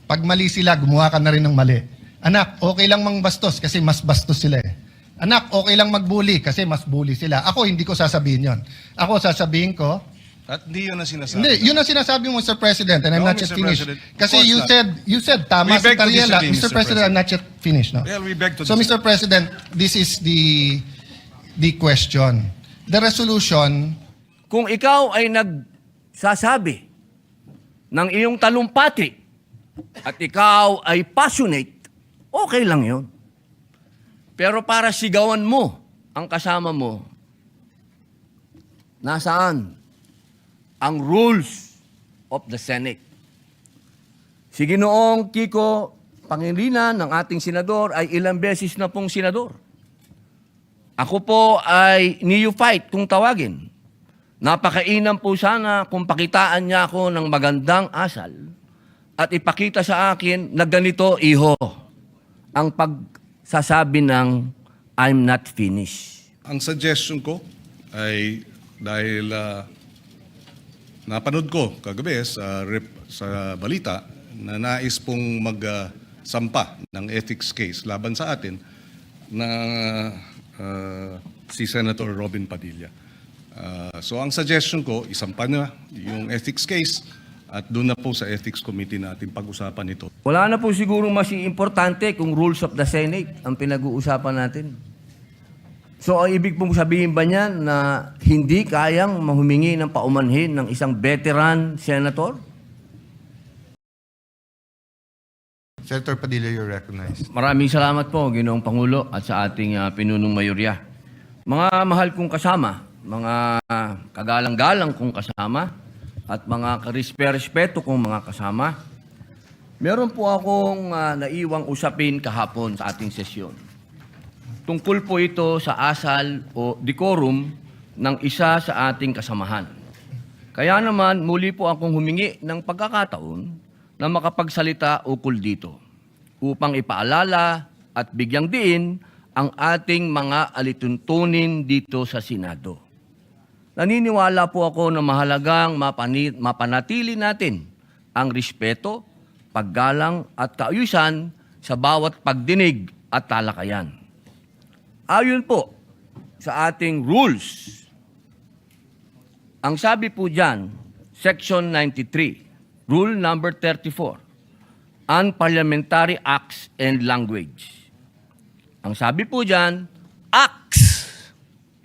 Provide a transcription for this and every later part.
pag mali sila, gumawa ka na rin ng mali. Anak, okay lang mangbastos kasi mas bastos sila eh. Anak, okay lang magbully kasi mas bully sila. Ako, hindi ko sasabihin yon. Ako, sasabihin ko, At di yun ang sinasabi. hindi, yun ang sinasabi mo, Mr. President, and I'm No, not yet Mr. finished. President, Kasi of you course said, tama We si beg to Tariela. disagree, Mr. President, I'm not yet finished. No? Well, we beg to So, disagree. Mr. President, this is the question. The resolution, Kung ikaw ay nagsasabi ng iyong talumpati at ikaw ay passionate, okay lang yun. Pero para sigawan mo ang kasama mo, nasaan ang rules of the Senate? Si Ginoong Kiko Pangilinan ng ating senador ay ilang beses na pong senador. Ako po ay neophyte kung tawagin. Napakainam po sana kung pakitaan niya ako ng magandang asal at ipakita sa akin na ganito, iho, ang pagsasabi ng I'm not finished. Ang suggestion ko ay dahil napanood ko kagabi sa balita na nais pong magsampa ng ethics case laban sa atin na si Senator Robin Padilla. So ang suggestion ko, isampa na yung ethics case at doon na po sa ethics committee natin pag-usapan ito. Wala na po siguro mas importante kung rules of the Senate ang pinag-uusapan natin. So, ang ibig pong sabihin ba niyan na hindi kayang mahumingi ng paumanhin ng isang veteran senator? Senator Padilla, you're recognized. Maraming salamat po, Ginoong Pangulo, at sa ating pinunong mayorya. Mga mahal kong kasama, mga kagalang-galang kong kasama, at mga karespeto kong mga kasama, meron po akong naiwang usapin kahapon sa ating sesyon. Tungkol po ito sa asal o decorum ng isa sa ating kasamahan. Kaya naman, muli po akong humingi ng pagkakataon na makapagsalita ukol dito upang ipaalala at bigyang diin ang ating mga alituntunin dito sa Senado. Naniniwala po ako na mahalagang mapanatili natin ang respeto, paggalang at kaayusan sa bawat pagdinig at talakayan. Ayon po sa ating rules, ang sabi po dyan, Section 93, Rule number 34, Unparliamentary Acts and Language. Ang sabi po dyan, acts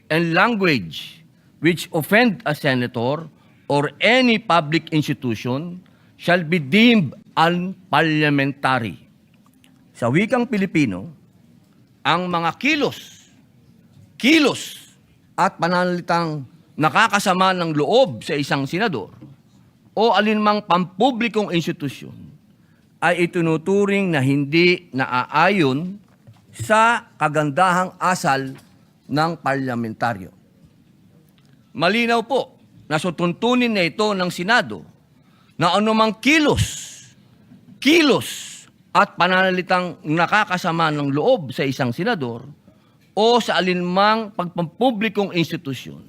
and language which offend a senator or any public institution shall be deemed unparliamentary. Sa wikang Pilipino, ang mga kilos at pananalitang nakakasama ng loob sa isang senador o alinmang pampublikong institusyon ay itinuturing na hindi naaayon sa kagandahang asal ng parlamentaryo. Malinaw po na sutuntunin na ito ng Senado na anumang kilos at pananalitang nakakasama ng loob sa isang senador o sa alinmang pagpampublikong institusyon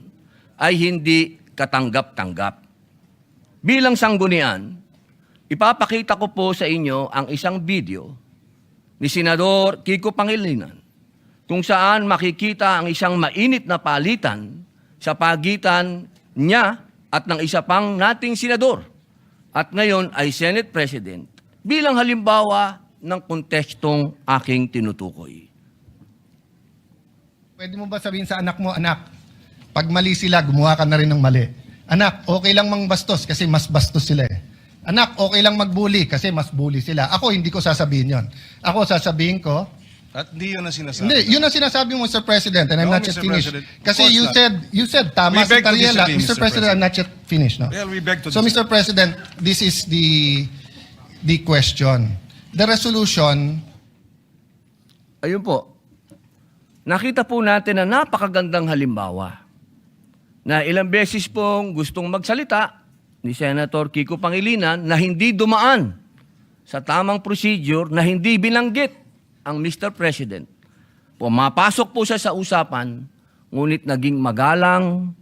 ay hindi katanggap-tanggap. Bilang sanggunian, ipapakita ko po sa inyo ang isang video ni Senador Kiko Pangilinan kung saan makikita ang isang mainit na palitan sa pagitan niya at ng isa pang nating senador at ngayon ay Senate President bilang halimbawa ng kontekstong aking tinutukoy. pwede mo ba sabihin sa anak mo, anak, pag mali sila, gumawa ka na rin ng mali. Anak, okay lang mangbastos kasi mas bastos sila eh. Anak, okay lang magbully kasi mas bully sila. Ako, hindi ko sasabihin yon. Ako, sasabihin ko, At di yun ang sinasabi. hindi, yun ang sinasabi mo, Mr. President, and I'm No, not yet Mr. finished. President, of Kasi course you said, tama We si beg to Tariela. disagree, Mr. Mr. President, I'm not yet finished. No? Well, we beg to So, Mr. President, this is the question. The resolution, Ayun po, nakita po natin na napakagandang halimbawa na ilang beses pong gustong magsalita ni Senator Kiko Pangilinan na hindi dumaan sa tamang procedure na hindi binanggit ang Mr. President. Pumapasok po siya sa usapan, ngunit naging magalang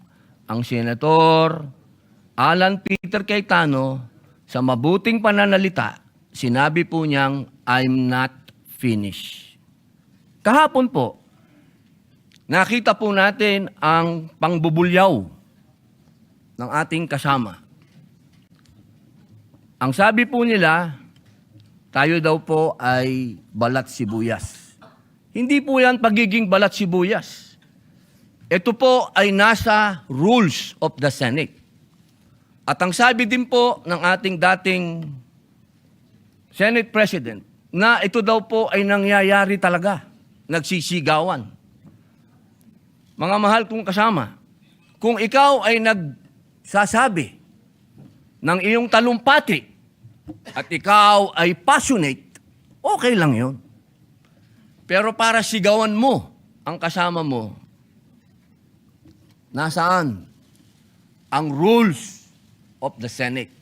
ang Senator Alan Peter Cayetano sa mabuting pananalita sinabi po niyang, I'm not finished. Kahapon po, nakita po natin ang pangbubulyaw ng ating kasama. Ang sabi po nila, tayo daw po ay balat sibuyas. Hindi po yan pagiging balat sibuyas. Ito po ay nasa rules of the Senate. At ang sabi din po ng ating dating Senate President, na ito daw po ay nangyayari talaga, nagsisigawan. Mga mahal kong kasama, kung ikaw ay nagsasabi ng iyong talumpati at ikaw ay passionate, okay lang yun. Pero para sigawan mo ang kasama mo, nasaan ang rules of the Senate?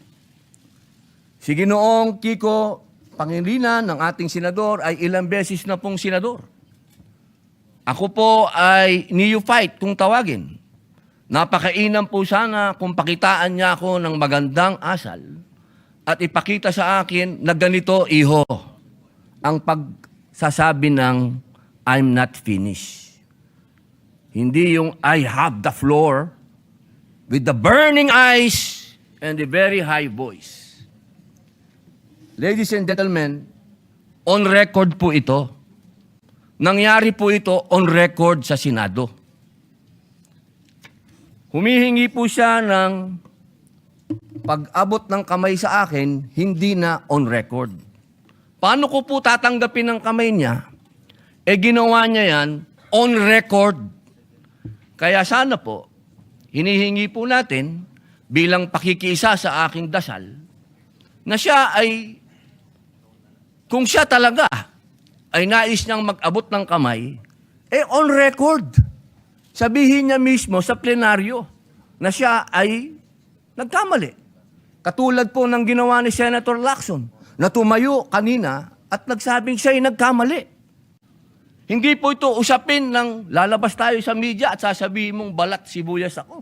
Si Ginoong Kiko Pangilinan ng ating senador ay ilang beses na pong senador. Ako po ay neophyte kung tawagin. Napakainam po sana kung pakitaan niya ako ng magandang asal at ipakita sa akin na ganito, iho, ang pagsasabi ng I'm not finished. Hindi yung I have the floor with the burning eyes and the very high voice. Ladies and gentlemen, on record po ito. Nangyari po ito on record sa Senado. Humihingi po siya ng pag-abot ng kamay sa akin, hindi na on record. Paano ko po tatanggapin ng kamay niya? Ginawa niya yan on record. Kaya sana po, hinihingi po natin bilang pakikiisa sa aking dasal, na siya ay, kung siya talaga ay nais niyang mag-abot ng kamay, on record. Sabihin niya mismo sa plenaryo na siya ay nagkamali. Katulad po ng ginawa ni Senator Lacson na tumayo kanina at nagsabing siya ay nagkamali. Hindi po ito usapin ng lalabas tayo sa media at sasabihin mong balat sibuyas ako.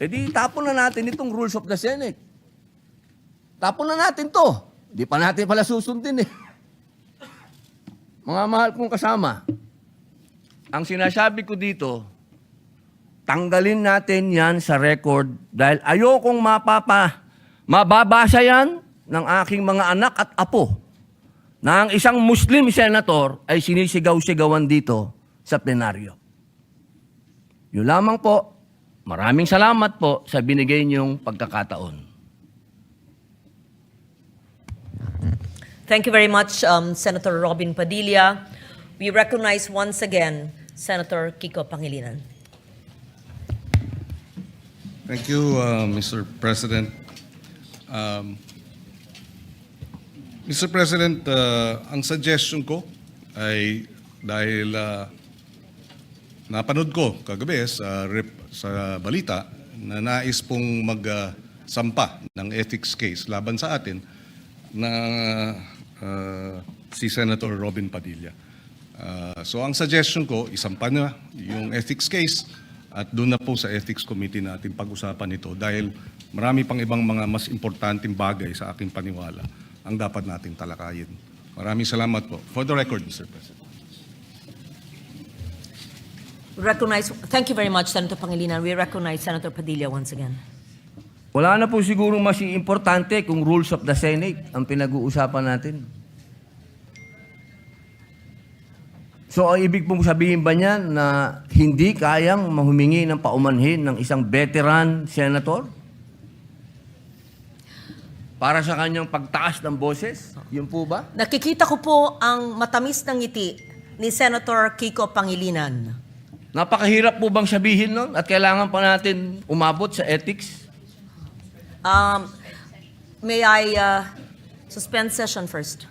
Di tapon na natin itong rules of the Senate. Tapon na natin to. Di pa natin pala susundin eh. Mga mahal kong kasama, ang sinasabi ko dito, tanggalin natin yan sa record dahil ayokong mababasa yan ng aking mga anak at apo na ang isang Muslim senator ay sinisigaw-sigawan dito sa plenaryo. Yun lamang po. Maraming salamat po sa binigay niyong pagkakataon. Thank you very much, Senator Robin Padilla. We recognize once again Senator Kiko Pangilinan. Thank you, Mr. President. Mr. President, ang suggestion ko ay dahil napanood ko kagabi sa balita na nais pong magsampa ng ethics case laban sa atin na si Senator Robin Padilla. So ang suggestion ko, isampa na yung ethics case at doon na po sa ethics committee natin pag-usapan ito dahil marami pang ibang mga mas importanteng bagay sa aking paniwala ang dapat nating talakayin. Maraming salamat po. For the record, Mr. President. Thank you very much, Senator Pangilinan. We recognize Senator Padilla once again. Wala na po siguro mas importante kung rules of the Senate ang pinag-uusapan natin. So, ang ibig pong sabihin ba niya na hindi kayang mahumingi ng paumanhin ng isang veteran senator? Para sa kanyang pagtaas ng boses? Yun po ba? Nakikita ko po ang matamis ng ngiti ni Senator Kiko Pangilinan. Napakahirap po bang sabihin nun? At kailangan pa natin umabot sa ethics? May I suspend session first?